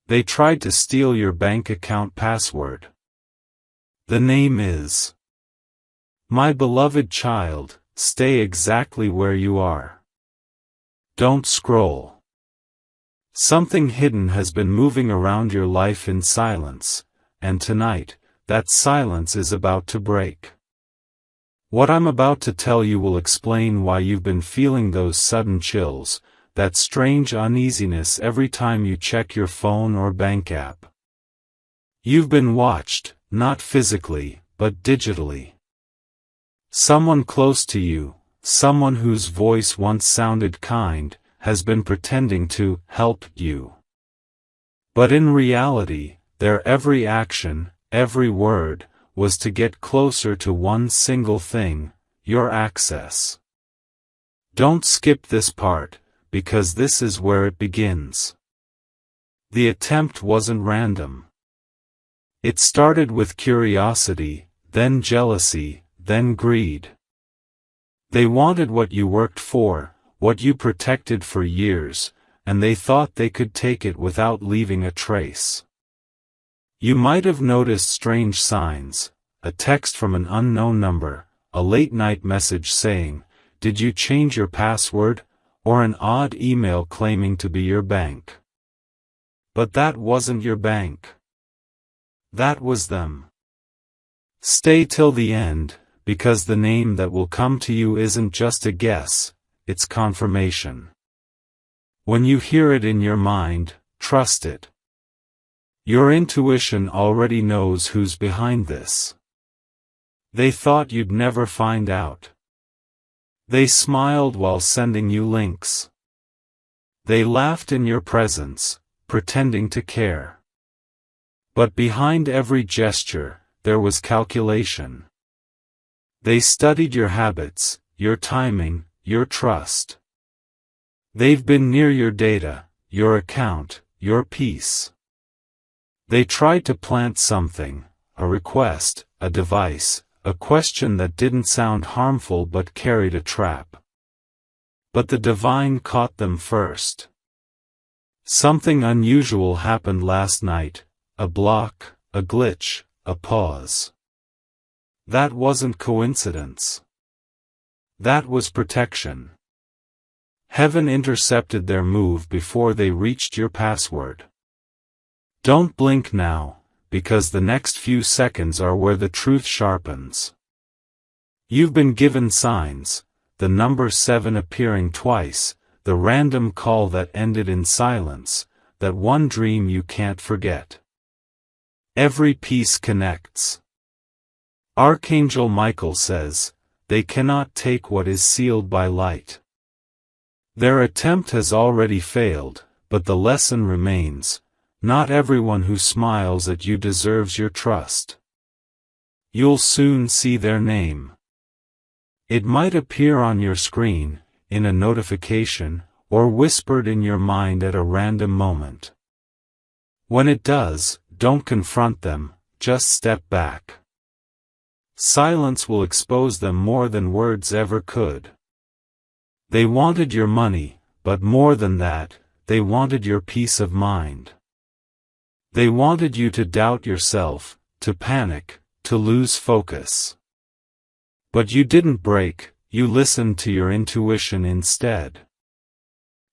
They tried to steal your bank account password. The name is: My beloved child, stay exactly where you are. Don't scroll. Something hidden has been moving around your life in silence, and tonight, that silence is about to break. What I'm about to tell you will explain why you've been feeling those sudden chills, that strange uneasiness every time you check your phone or bank app. You've been watched, not physically, but digitally. Someone close to you, someone whose voice once sounded kind, has been pretending to help you. But in reality, their every action, every word, was to get closer to one single thing: your access. Don't skip this part, because this is where it begins. The attempt wasn't random. It started with curiosity, then jealousy, then greed. They wanted what you worked for, what you protected for years, and they thought they could take it without leaving a trace. You might have noticed strange signs: a text from an unknown number, a late-night message saying, "Did you change your password?" or an odd email claiming to be your bank. But that wasn't your bank. That was them. Stay till the end, because the name that will come to you isn't just a guess, it's confirmation. When you hear it in your mind, trust it. Your intuition already knows who's behind this. They thought you'd never find out. They smiled while sending you links. They laughed in your presence, pretending to care. But behind every gesture, there was calculation. They studied your habits, your timing, your trust. They've been near your data, your account, your peace. They tried to plant something: a request, a device, a question that didn't sound harmful but carried a trap. But the divine caught them first. Something unusual happened last night: a block, a glitch, a pause. That wasn't coincidence. That was protection. Heaven intercepted their move before they reached your password. Don't blink now, because the next few seconds are where the truth sharpens. You've been given signs: the number 7 appearing twice, the random call that ended in silence, that one dream you can't forget. Every piece connects. Archangel Michael says, "They cannot take what is sealed by light." Their attempt has already failed, but the lesson remains: not everyone who smiles at you deserves your trust. You'll soon see their name. It might appear on your screen, in a notification, or whispered in your mind at a random moment. When it does, don't confront them, just step back. Silence will expose them more than words ever could. They wanted your money, but more than that, they wanted your peace of mind. They wanted you to doubt yourself, to panic, to lose focus. But you didn't break, you listened to your intuition instead.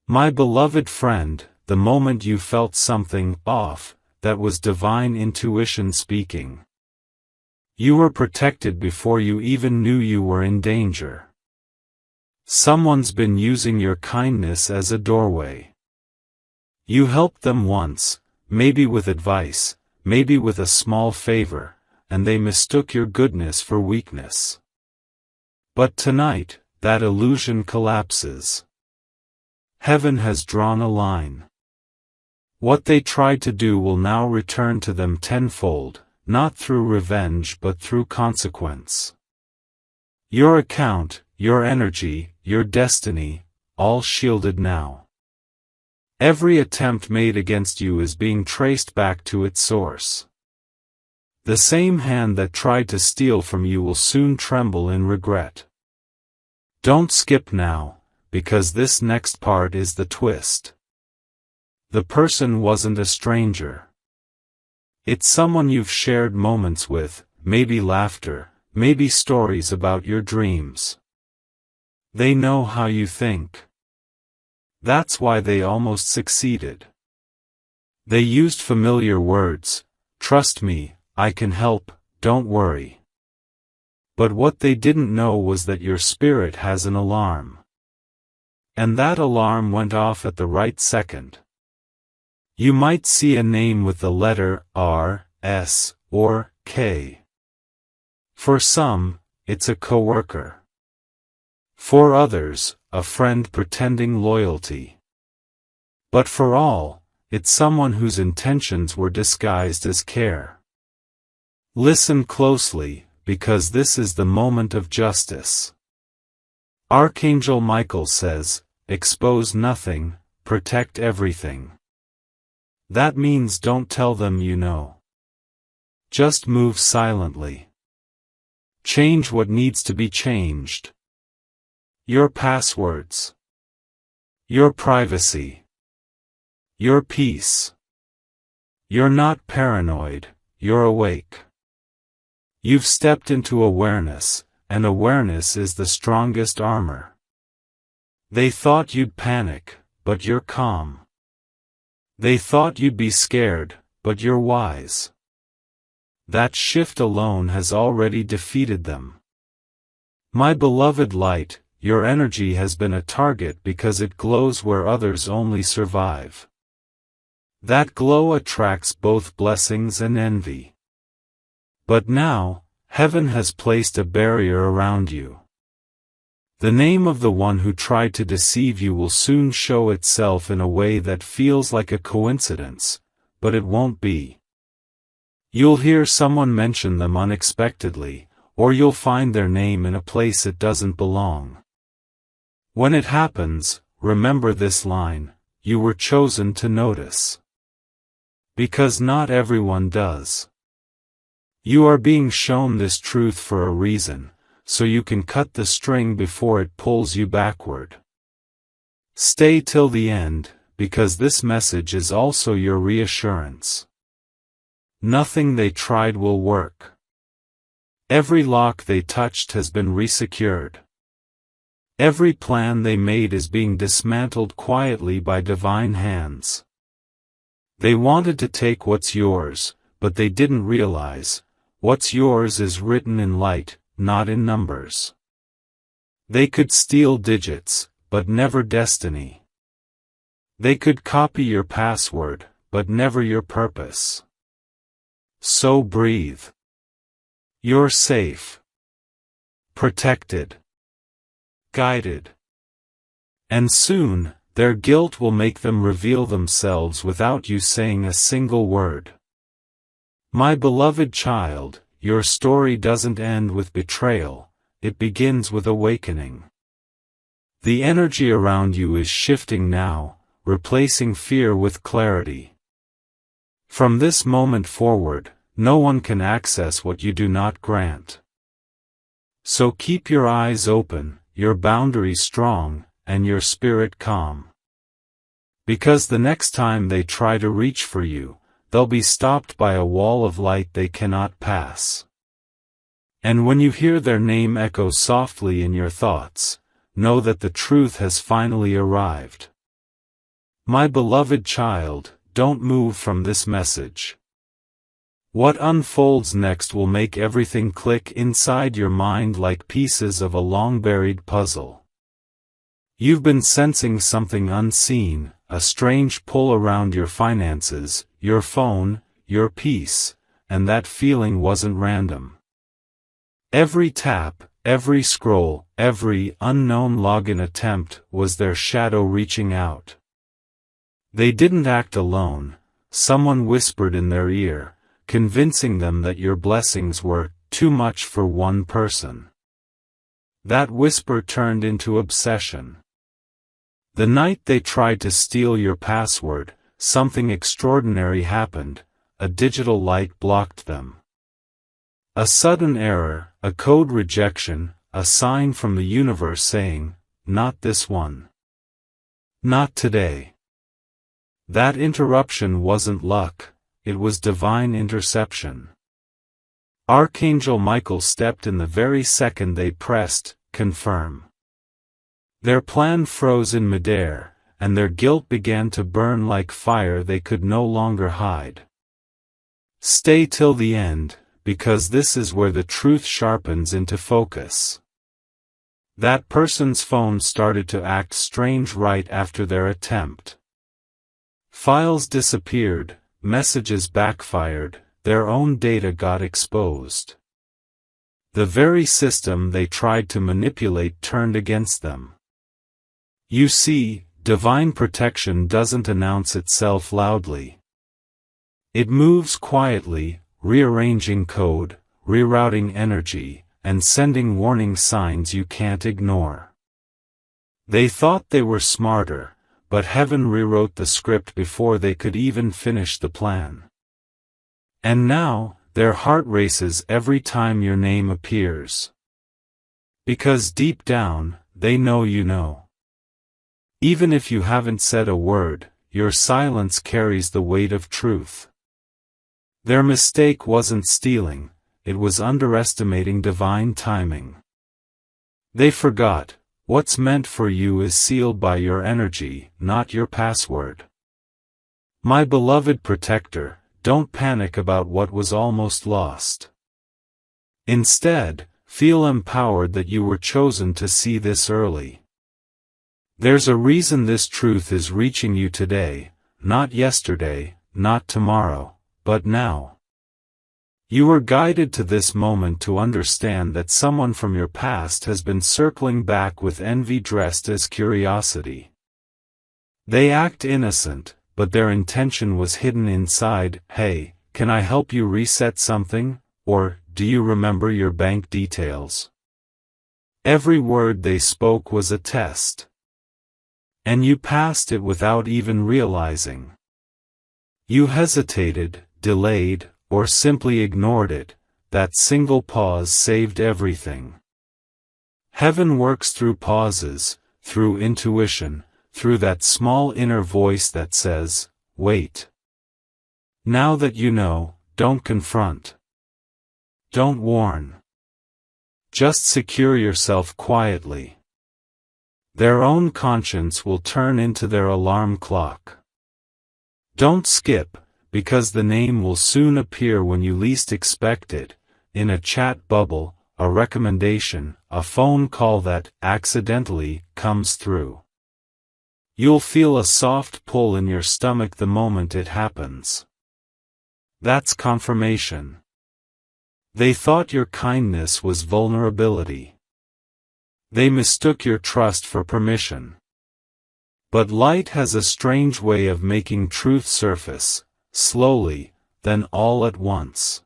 My beloved friend, the moment you felt something off, that was divine intuition speaking. You were protected before you even knew you were in danger. Someone's been using your kindness as a doorway. You helped them once, maybe with advice, maybe with a small favor, and they mistook your goodness for weakness. But tonight, that illusion collapses. Heaven has drawn a line. What they tried to do will now return to them tenfold, not through revenge but through consequence. Your account, your energy, your destiny, all shielded now. Every attempt made against you is being traced back to its source. The same hand that tried to steal from you will soon tremble in regret. Don't skip now, because this next part is the twist. The person wasn't a stranger. It's someone you've shared moments with, maybe laughter, maybe stories about your dreams. They know how you think. That's why they almost succeeded. They used familiar words: trust me, I can help, don't worry. But what they didn't know was that your spirit has an alarm. And that alarm went off at the right second. You might see a name with the letter R, S, or K. For some, it's a coworker. For others, a friend pretending loyalty. But for all, it's someone whose intentions were disguised as care. Listen closely, because this is the moment of justice. Archangel Michael says, expose nothing, protect everything. That means don't tell them you know. Just move silently. Change what needs to be changed. Your passwords. Your privacy. Your peace. You're not paranoid, you're awake. You've stepped into awareness, and awareness is the strongest armor. They thought you'd panic, but you're calm. They thought you'd be scared, but you're wise. That shift alone has already defeated them. My beloved light, your energy has been a target because it glows where others only survive. That glow attracts both blessings and envy. But now, heaven has placed a barrier around you. The name of the one who tried to deceive you will soon show itself in a way that feels like a coincidence, but it won't be. You'll hear someone mention them unexpectedly, or you'll find their name in a place it doesn't belong. When it happens, remember this line: you were chosen to notice. Because not everyone does. You are being shown this truth for a reason, so you can cut the string before it pulls you backward. Stay till the end, because this message is also your reassurance. Nothing they tried will work. Every lock they touched has been resecured. Every plan they made is being dismantled quietly by divine hands. They wanted to take what's yours, but they didn't realize, what's yours is written in light, not in numbers. They could steal digits, but never destiny. They could copy your password, but never your purpose. So breathe. You're safe. Protected. Guided. And soon, their guilt will make them reveal themselves without you saying a single word. My beloved child, your story doesn't end with betrayal, it begins with awakening. The energy around you is shifting now, replacing fear with clarity. From this moment forward, no one can access what you do not grant. So keep your eyes open, your boundaries strong, and your spirit calm. Because the next time they try to reach for you, they'll be stopped by a wall of light they cannot pass. And when you hear their name echo softly in your thoughts, know that the truth has finally arrived. My beloved child, don't move from this message. What unfolds next will make everything click inside your mind like pieces of a long-buried puzzle. You've been sensing something unseen, a strange pull around your finances, your phone, your peace, and that feeling wasn't random. Every tap, every scroll, every unknown login attempt was their shadow reaching out. They didn't act alone, someone whispered in their ear, convincing them that your blessings were too much for one person. That whisper turned into obsession. The night they tried to steal your password, something extraordinary happened, a digital light blocked them. A sudden error, a code rejection, a sign from the universe saying, "Not this one. Not today." That interruption wasn't luck, it was divine interception. Archangel Michael stepped in the very second they pressed confirm. Their plan froze in midair, and their guilt began to burn like fire they could no longer hide. Stay till the end, because this is where the truth sharpens into focus. That person's phone started to act strange right after their attempt. Files disappeared, messages backfired, their own data got exposed. The very system they tried to manipulate turned against them. You see, divine protection doesn't announce itself loudly. It moves quietly, rearranging code, rerouting energy, and sending warning signs you can't ignore. They thought they were smarter, but heaven rewrote the script before they could even finish the plan. And now, their heart races every time your name appears. Because deep down, they know you know. Even if you haven't said a word, your silence carries the weight of truth. Their mistake wasn't stealing, it was underestimating divine timing. They forgot, what's meant for you is sealed by your energy, not your password. My beloved protector, don't panic about what was almost lost. Instead, feel empowered that you were chosen to see this early. There's a reason this truth is reaching you today, not yesterday, not tomorrow, but now. You were guided to this moment to understand that someone from your past has been circling back with envy dressed as curiosity. They act innocent, but their intention was hidden inside, "Hey, can I help you reset something?" or, "Do you remember your bank details?" Every word they spoke was a test. And you passed it without even realizing. You hesitated, delayed, or simply ignored it. That single pause saved everything. Heaven works through pauses, through intuition, through that small inner voice that says, wait. Now that you know, don't confront. Don't warn. Just secure yourself quietly. Their own conscience will turn into their alarm clock. Don't skip, because the name will soon appear when you least expect it, in a chat bubble, a recommendation, a phone call that, accidentally, comes through. You'll feel a soft pull in your stomach the moment it happens. That's confirmation. They thought your kindness was vulnerability. They mistook your trust for permission. But light has a strange way of making truth surface, slowly, then all at once.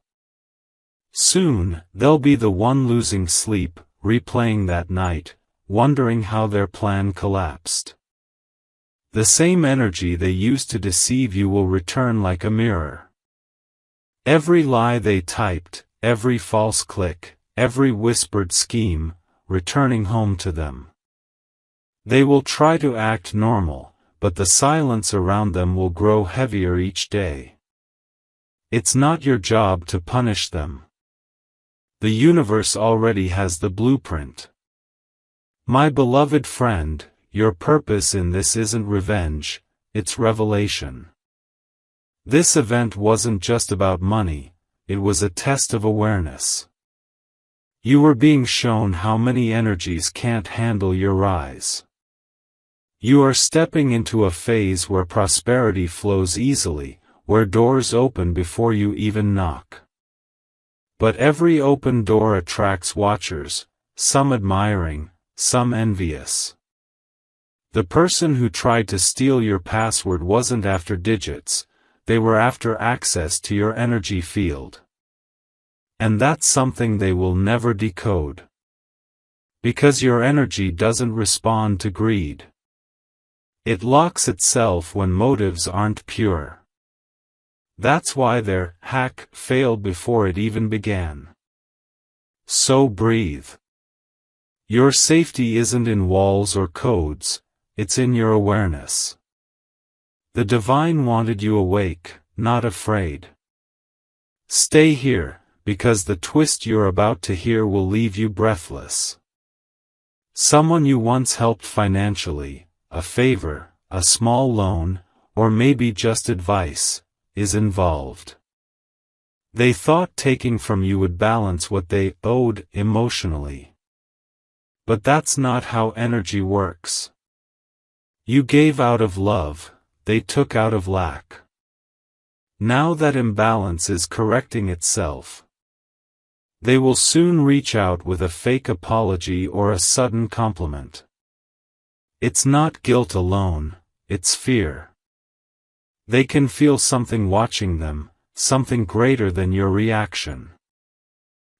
Soon, they'll be the one losing sleep, replaying that night, wondering how their plan collapsed. The same energy they used to deceive you will return like a mirror. Every lie they typed, every false click, every whispered scheme, returning home to them. They will try to act normal, but the silence around them will grow heavier each day. It's not your job to punish them. The universe already has the blueprint. My beloved friend, your purpose in this isn't revenge, it's revelation. This event wasn't just about money, it was a test of awareness. You were being shown how many energies can't handle your rise. You are stepping into a phase where prosperity flows easily, where doors open before you even knock. But every open door attracts watchers, some admiring, some envious. The person who tried to steal your password wasn't after digits, they were after access to your energy field. And that's something they will never decode. Because your energy doesn't respond to greed. It locks itself when motives aren't pure. That's why their hack failed before it even began. So breathe. Your safety isn't in walls or codes, it's in your awareness. The divine wanted you awake, not afraid. Stay here, because the twist you're about to hear will leave you breathless. Someone you once helped financially, a favor, a small loan, or maybe just advice, is involved. They thought taking from you would balance what they owed emotionally. But that's not how energy works. You gave out of love, they took out of lack. Now that imbalance is correcting itself. They will soon reach out with a fake apology or a sudden compliment. It's not guilt alone, it's fear. They can feel something watching them, something greater than your reaction.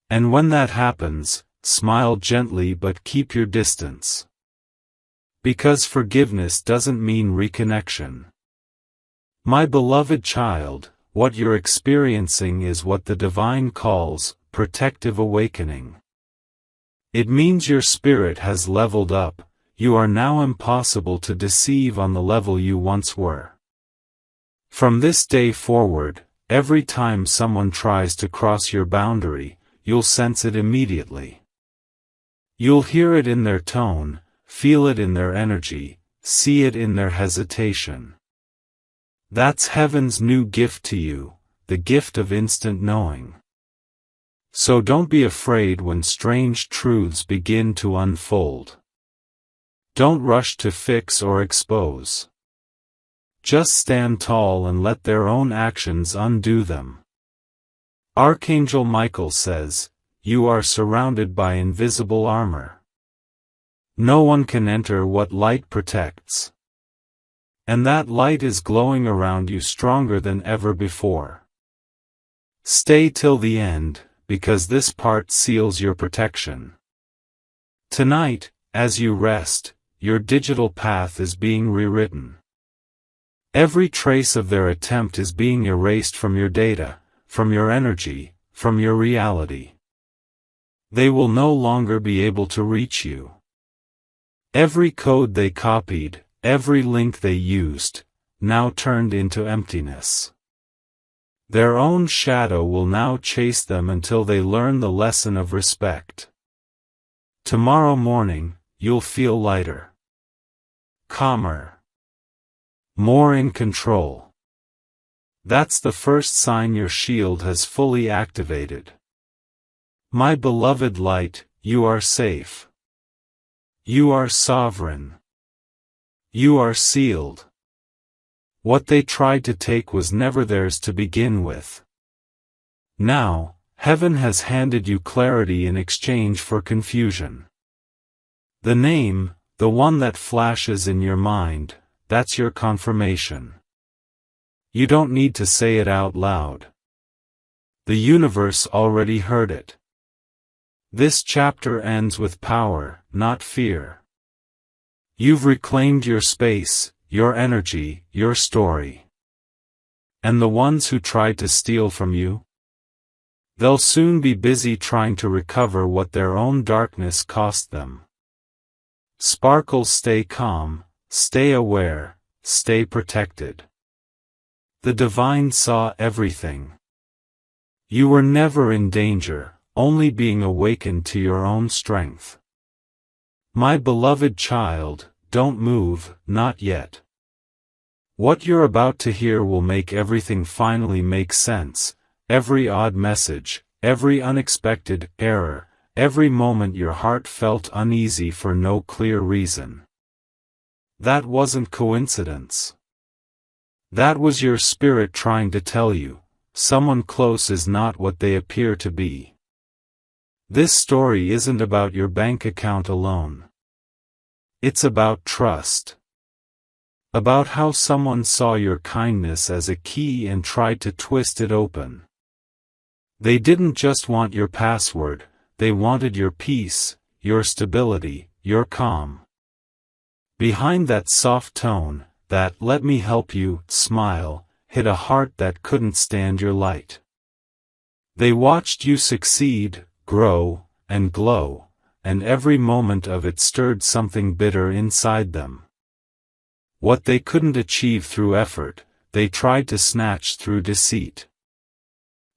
And when that happens, smile gently but keep your distance. Because forgiveness doesn't mean reconnection. My beloved child, what you're experiencing is what the divine calls protective awakening. It means your spirit has leveled up, you are now impossible to deceive on the level you once were. From this day forward, every time someone tries to cross your boundary, you'll sense it immediately. You'll hear it in their tone, feel it in their energy, see it in their hesitation. That's heaven's new gift to you, the gift of instant knowing. So don't be afraid when strange truths begin to unfold. Don't rush to fix or expose. Just stand tall and let their own actions undo them. Archangel Michael says, "You are surrounded by invisible armor. No one can enter what light protects. And that light is glowing around you stronger than ever before. Stay till the end, because this part seals your protection." Tonight, as you rest, your digital path is being rewritten. Every trace of their attempt is being erased from your data, from your energy, from your reality. They will no longer be able to reach you. Every code they copied, every link they used, now turned into emptiness. Their own shadow will now chase them until they learn the lesson of respect. Tomorrow morning, you'll feel lighter, calmer, more in control. That's the first sign your shield has fully activated. My beloved light, you are safe. You are sovereign. You are sealed. What they tried to take was never theirs to begin with. Now, heaven has handed you clarity in exchange for confusion. The name, the one that flashes in your mind, that's your confirmation. You don't need to say it out loud. The universe already heard it. This chapter ends with power, not fear. You've reclaimed your space, your energy, your story. And the ones who tried to steal from you? They'll soon be busy trying to recover what their own darkness cost them. Sparkles, stay calm, stay aware, stay protected. The divine saw everything. You were never in danger, only being awakened to your own strength. My beloved child, don't move, not yet. What you're about to hear will make everything finally make sense, every odd message, every unexpected error, every moment your heart felt uneasy for no clear reason. That wasn't coincidence. That was your spirit trying to tell you, someone close is not what they appear to be. This story isn't about your bank account alone. It's about trust. About how someone saw your kindness as a key and tried to twist it open. They didn't just want your password, they wanted your peace, your stability, your calm. Behind that soft tone, that "let me help you" smile, hid a heart that couldn't stand your light. They watched you succeed, grow, and glow, and every moment of it stirred something bitter inside them. What they couldn't achieve through effort, they tried to snatch through deceit.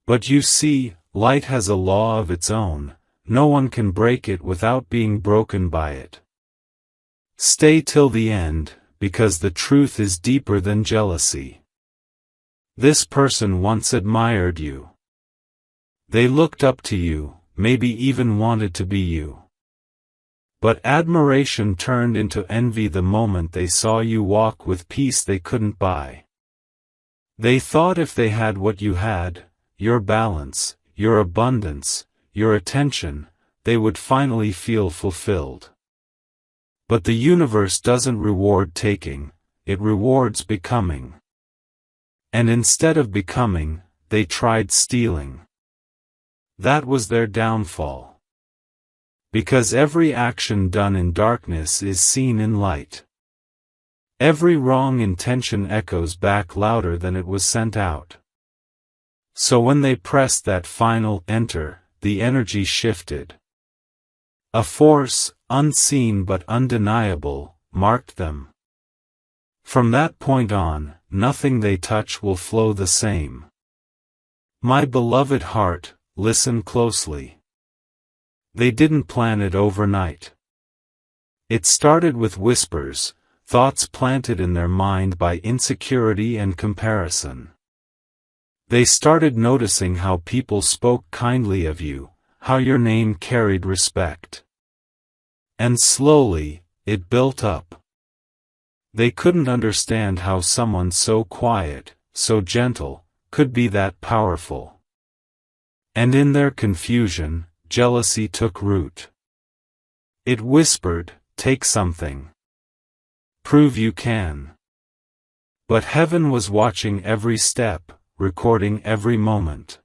But you see, light has a law of its own, no one can break it without being broken by it. Stay till the end, because the truth is deeper than jealousy. This person once admired you. They looked up to you, maybe even wanted to be you. But admiration turned into envy the moment they saw you walk with peace they couldn't buy. They thought if they had what you had, your balance, your abundance, your attention, they would finally feel fulfilled. But the universe doesn't reward taking, it rewards becoming. And instead of becoming, they tried stealing. That was their downfall. Because every action done in darkness is seen in light. Every wrong intention echoes back louder than it was sent out. So when they pressed that final enter, the energy shifted. A force, unseen but undeniable, marked them. From that point on, nothing they touch will flow the same. My beloved heart, listen closely. They didn't plan it overnight. It started with whispers, thoughts planted in their mind by insecurity and comparison. They started noticing how people spoke kindly of you, how your name carried respect. And slowly, it built up. They couldn't understand how someone so quiet, so gentle, could be that powerful. And in their confusion, jealousy took root. It whispered, take something. Prove you can. But heaven was watching every step, recording every moment.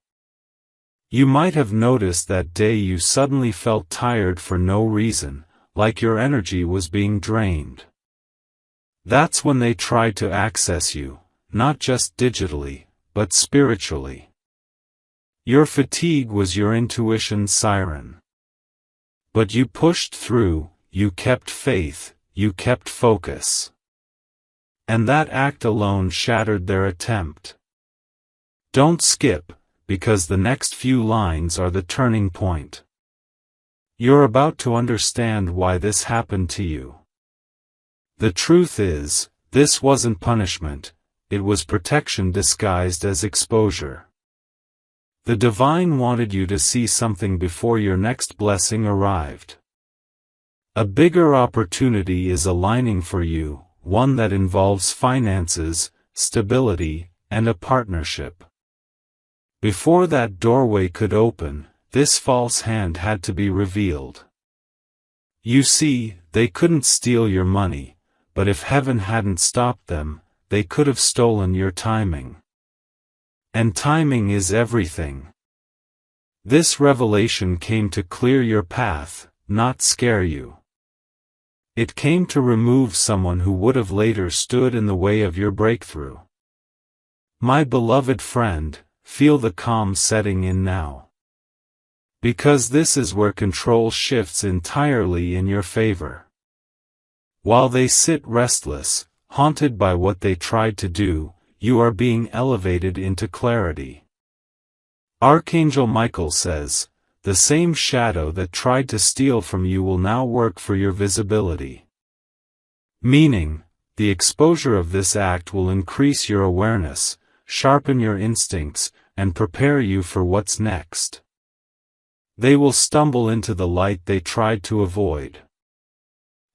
You might have noticed that day you suddenly felt tired for no reason, like your energy was being drained. That's when they tried to access you, not just digitally, but spiritually. Your fatigue was your intuition's siren. But you pushed through, you kept faith, you kept focus. And that act alone shattered their attempt. Don't skip, because the next few lines are the turning point. You're about to understand why this happened to you. The truth is, this wasn't punishment, it was protection disguised as exposure. The divine wanted you to see something before your next blessing arrived. A bigger opportunity is aligning for you, one that involves finances, stability, and a partnership. Before that doorway could open, this false hand had to be revealed. You see, they couldn't steal your money, but if heaven hadn't stopped them, they could have stolen your timing. And timing is everything. This revelation came to clear your path, not scare you. It came to remove someone who would have later stood in the way of your breakthrough. My beloved friend, feel the calm setting in now. Because this is where control shifts entirely in your favor. While they sit restless, haunted by what they tried to do, you are being elevated into clarity. Archangel Michael says, the same shadow that tried to steal from you will now work for your visibility. Meaning, the exposure of this act will increase your awareness, sharpen your instincts, and prepare you for what's next. They will stumble into the light they tried to avoid.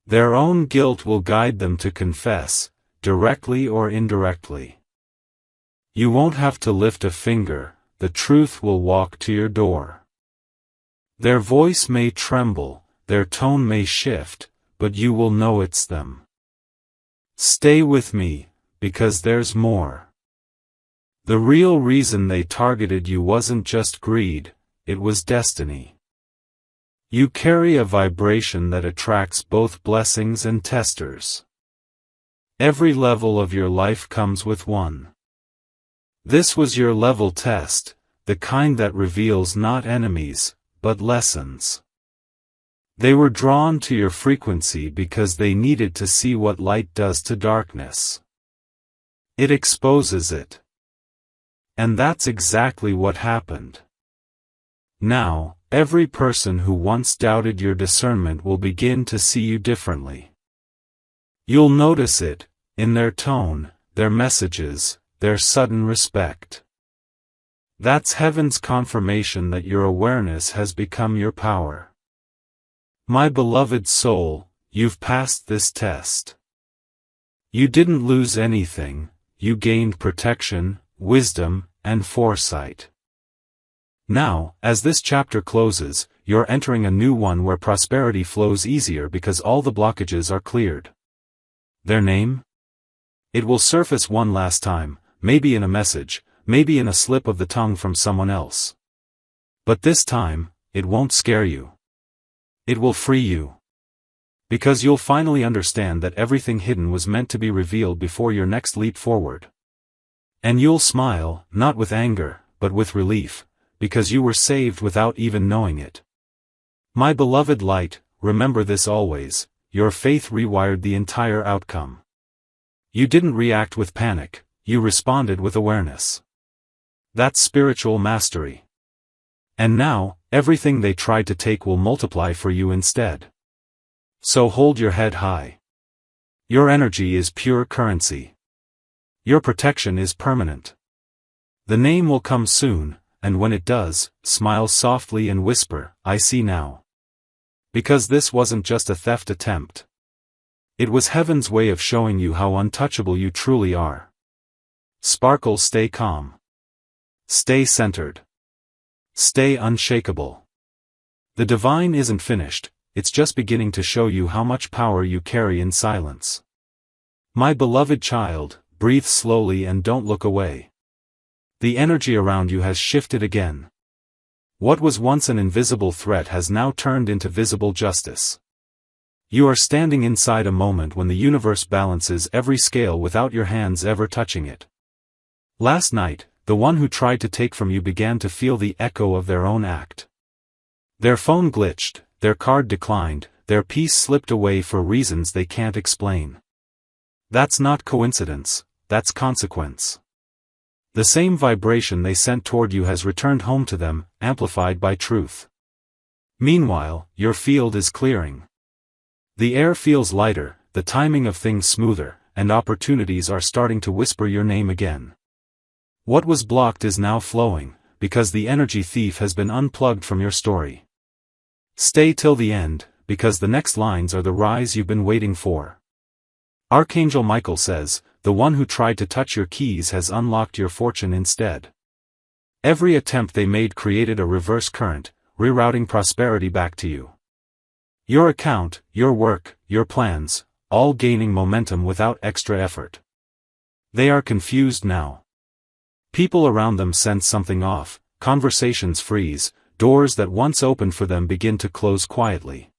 Their own guilt will guide them to confess, directly or indirectly. You won't have to lift a finger, the truth will walk to your door. Their voice may tremble, their tone may shift, but you will know it's them. Stay with me, because there's more. The real reason they targeted you wasn't just greed, it was destiny. You carry a vibration that attracts both blessings and testers. Every level of your life comes with one. This was your level test, the kind that reveals not enemies, but lessons. They were drawn to your frequency because they needed to see what light does to darkness. It exposes it. And that's exactly what happened. Now, every person who once doubted your discernment will begin to see you differently. You'll notice it, in their tone, their messages, their sudden respect. That's heaven's confirmation that your awareness has become your power. My beloved soul, you've passed this test. You didn't lose anything, you gained protection, wisdom, and foresight. Now, as this chapter closes, you're entering a new one where prosperity flows easier because all the blockages are cleared. Their name? It will surface one last time, maybe in a message, maybe in a slip of the tongue from someone else. But this time, it won't scare you. It will free you. Because you'll finally understand that everything hidden was meant to be revealed before your next leap forward. And you'll smile, not with anger, but with relief, because you were saved without even knowing it. My beloved light, remember this always, your faith rewired the entire outcome. You didn't react with panic, you responded with awareness. That's spiritual mastery. And now, everything they tried to take will multiply for you instead. So hold your head high. Your energy is pure currency. Your protection is permanent. The name will come soon, and when it does, smile softly and whisper, "I see now." Because this wasn't just a theft attempt. It was heaven's way of showing you how untouchable you truly are. Sparkle, stay calm. Stay centered. Stay unshakable. The divine isn't finished, it's just beginning to show you how much power you carry in silence. My beloved child, breathe slowly and don't look away. The energy around you has shifted again. What was once an invisible threat has now turned into visible justice. You are standing inside a moment when the universe balances every scale without your hands ever touching it. Last night, the one who tried to take from you began to feel the echo of their own act. Their phone glitched, their card declined, their peace slipped away for reasons they can't explain. That's not coincidence, that's consequence. The same vibration they sent toward you has returned home to them, amplified by truth. Meanwhile, your field is clearing. The air feels lighter, the timing of things smoother, and opportunities are starting to whisper your name again. What was blocked is now flowing, because the energy thief has been unplugged from your story. Stay till the end, because the next lines are the rise you've been waiting for. Archangel Michael says, the one who tried to touch your keys has unlocked your fortune instead. Every attempt they made created a reverse current, rerouting prosperity back to you. Your account, your work, your plans, all gaining momentum without extra effort. They are confused now. People around them sense something off, conversations freeze, doors that once opened for them begin to close quietly.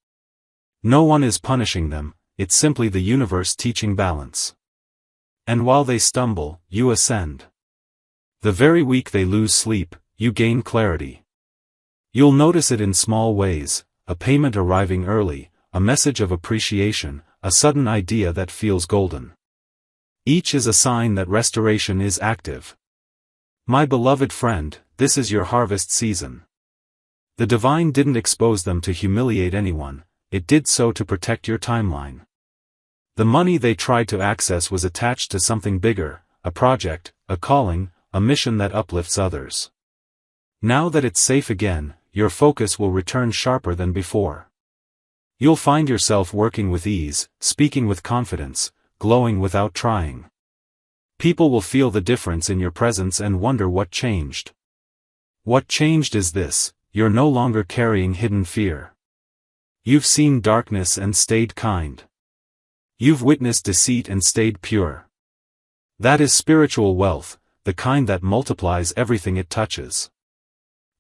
No one is punishing them, it's simply the universe teaching balance. And while they stumble, you ascend. The very week they lose sleep, you gain clarity. You'll notice it in small ways, a payment arriving early, a message of appreciation, a sudden idea that feels golden. Each is a sign that restoration is active. My beloved friend, this is your harvest season. The divine didn't expose them to humiliate anyone, it did so to protect your timeline. The money they tried to access was attached to something bigger, a project, a calling, a mission that uplifts others. Now that it's safe again, your focus will return sharper than before. You'll find yourself working with ease, speaking with confidence, glowing without trying. People will feel the difference in your presence and wonder what changed. What changed is this: you're no longer carrying hidden fear. You've seen darkness and stayed kind. You've witnessed deceit and stayed pure. That is spiritual wealth, the kind that multiplies everything it touches.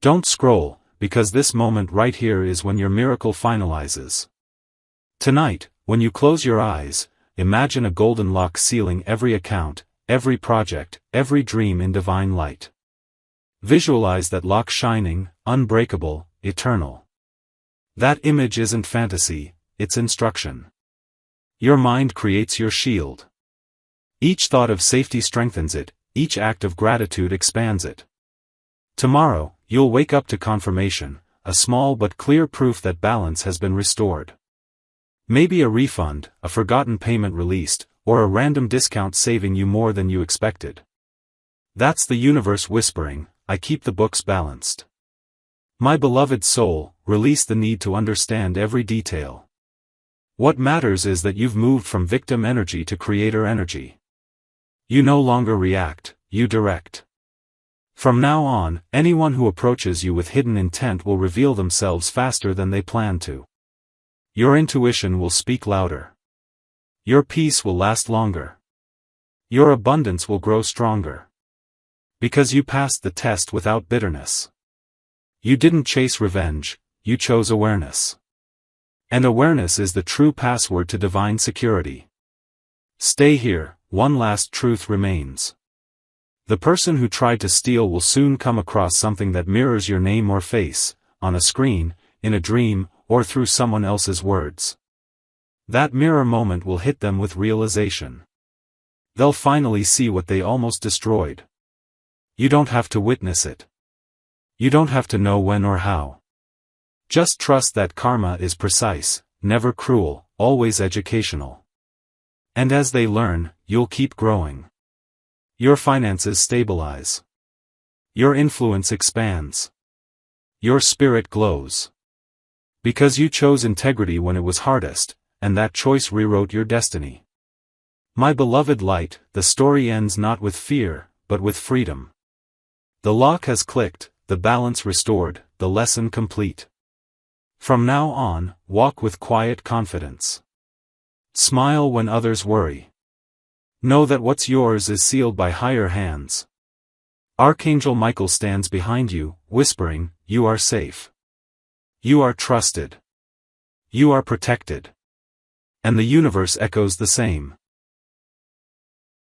Don't scroll, because this moment right here is when your miracle finalizes. Tonight, when you close your eyes, imagine a golden lock sealing every account, every project, every dream in divine light. Visualize that lock shining, unbreakable, eternal. That image isn't fantasy, it's instruction. Your mind creates your shield. Each thought of safety strengthens it, each act of gratitude expands it. Tomorrow, you'll wake up to confirmation, a small but clear proof that balance has been restored. Maybe a refund, a forgotten payment released, or a random discount saving you more than you expected. That's the universe whispering, I keep the books balanced. My beloved soul, release the need to understand every detail. What matters is that you've moved from victim energy to creator energy. You no longer react, you direct. From now on, anyone who approaches you with hidden intent will reveal themselves faster than they plan to. Your intuition will speak louder. Your peace will last longer. Your abundance will grow stronger. Because you passed the test without bitterness. You didn't chase revenge, you chose awareness. And awareness is the true password to divine security. Stay here, one last truth remains. The person who tried to steal will soon come across something that mirrors your name or face, on a screen, in a dream, or through someone else's words. That mirror moment will hit them with realization. They'll finally see what they almost destroyed. You don't have to witness it. You don't have to know when or how. Just trust that karma is precise, never cruel, always educational. And as they learn, you'll keep growing. Your finances stabilize. Your influence expands. Your spirit glows. Because you chose integrity when it was hardest, and that choice rewrote your destiny. My beloved light, the story ends not with fear, but with freedom. The lock has clicked, the balance restored, the lesson complete. From now on, walk with quiet confidence. Smile when others worry. Know that what's yours is sealed by higher hands. Archangel Michael stands behind you, whispering, you are safe. You are trusted. You are protected. And the universe echoes the same.